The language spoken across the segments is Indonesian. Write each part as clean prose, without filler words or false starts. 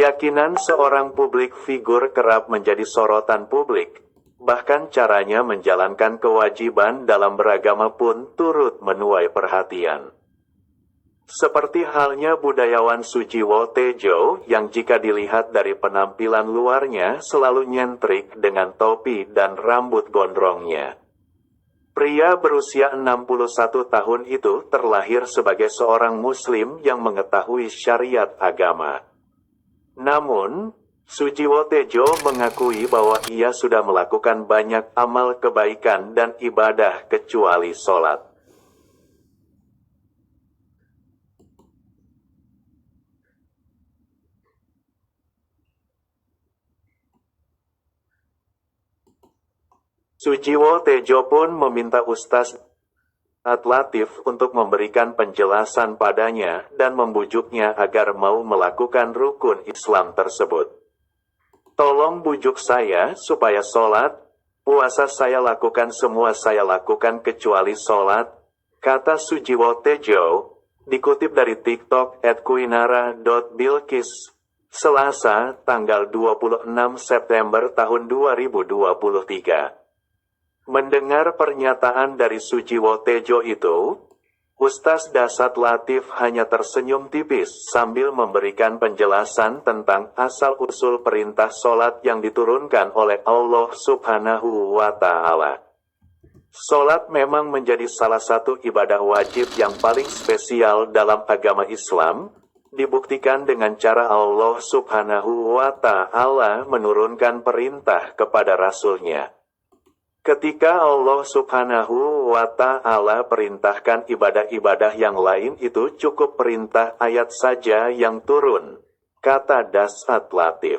Keyakinan seorang publik figur kerap menjadi sorotan publik. Bahkan caranya menjalankan kewajiban dalam beragama pun turut menuai perhatian. Seperti halnya budayawan Sujiwo Tejo yang jika dilihat dari penampilan luarnya selalu nyentrik dengan topi dan rambut gondrongnya. Pria berusia 61 tahun itu terlahir sebagai seorang muslim yang mengetahui syariat agama. Namun, Sujiwo Tejo mengakui bahwa ia sudah melakukan banyak amal kebaikan dan ibadah kecuali sholat. Sujiwo Tejo pun meminta Ustaz Latif untuk memberikan penjelasan padanya dan membujuknya agar mau melakukan rukun Islam tersebut. Tolong bujuk saya supaya sholat, puasa saya lakukan semua saya lakukan kecuali sholat, kata Sujiwo Tejo, dikutip dari TikTok @kuinara.bilqis, Selasa, tanggal 26 September tahun 2023. Mendengar pernyataan dari Sujiwo Tejo itu, Ustaz Dasat Latif hanya tersenyum tipis sambil memberikan penjelasan tentang asal-usul perintah sholat yang diturunkan oleh Allah Subhanahu wa Ta'ala. Sholat memang menjadi salah satu ibadah wajib yang paling spesial dalam agama Islam, dibuktikan dengan cara Allah Subhanahu wa Ta'ala menurunkan perintah kepada Rasul-Nya. Ketika Allah Subhanahu wa Ta'ala perintahkan ibadah-ibadah yang lain itu cukup perintah ayat saja yang turun, kata Dasat Latif.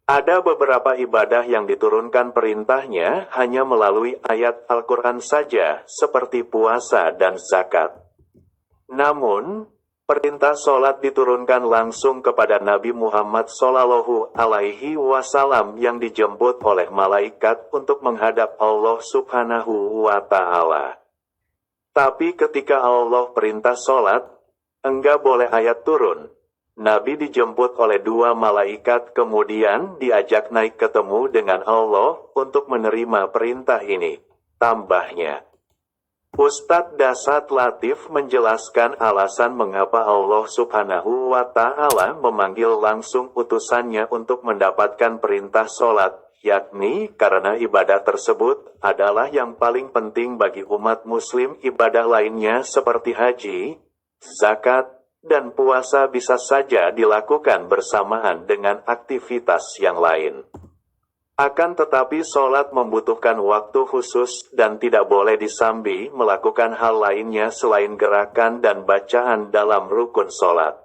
Ada beberapa ibadah yang diturunkan perintahnya hanya melalui ayat Al-Quran saja, seperti puasa dan zakat. Namun, perintah sholat diturunkan langsung kepada Nabi Muhammad SAW yang dijemput oleh malaikat untuk menghadap Allah Subhanahu wa Ta'ala. Tapi ketika Allah perintah sholat, enggak boleh ayat turun. Nabi dijemput oleh dua malaikat kemudian diajak naik ketemu dengan Allah untuk menerima perintah ini. Tambahnya, Ustadz Dasat Latif menjelaskan alasan mengapa Allah Subhanahu wa Ta'ala memanggil langsung utusannya untuk mendapatkan perintah sholat, yakni karena ibadah tersebut adalah yang paling penting bagi umat muslim. Ibadah lainnya seperti haji, zakat, dan puasa bisa saja dilakukan bersamaan dengan aktivitas yang lain. Akan tetapi sholat membutuhkan waktu khusus dan tidak boleh disambi melakukan hal lainnya selain gerakan dan bacaan dalam rukun sholat.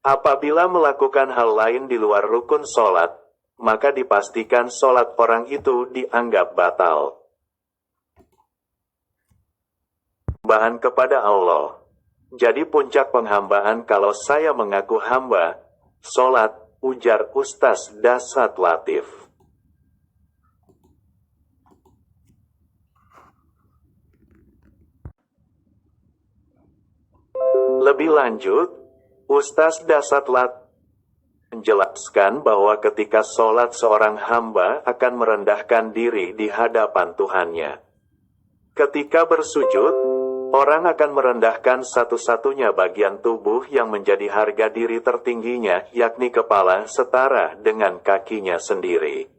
Apabila melakukan hal lain di luar rukun sholat, maka dipastikan sholat orang itu dianggap batal. Hambaan kepada Allah. Jadi puncak penghambaan kalau saya mengaku hamba, sholat, ujar Ustaz Dasat Latif. Lebih lanjut, Ustaz Dasat Latif menjelaskan bahwa ketika sholat seorang hamba akan merendahkan diri di hadapan Tuhannya. Ketika bersujud, orang akan merendahkan satu-satunya bagian tubuh yang menjadi harga diri tertingginya, yakni kepala setara dengan kakinya sendiri.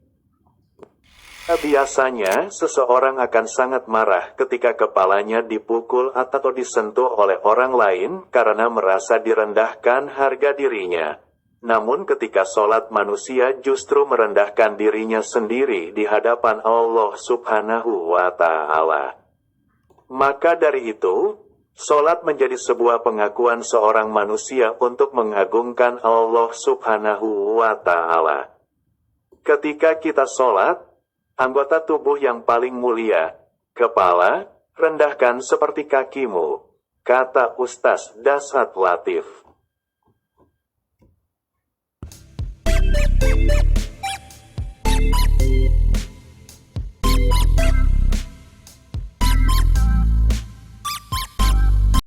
Biasanya, seseorang akan sangat marah ketika kepalanya dipukul atau disentuh oleh orang lain karena merasa direndahkan harga dirinya. Namun ketika sholat manusia justru merendahkan dirinya sendiri di hadapan Allah Subhanahu wa Ta'ala. Maka dari itu, sholat menjadi sebuah pengakuan seorang manusia untuk mengagungkan Allah Subhanahu wa Ta'ala. Ketika kita sholat, anggota tubuh yang paling mulia, kepala, rendahkan seperti kakimu, kata Ustaz Dasat Latif.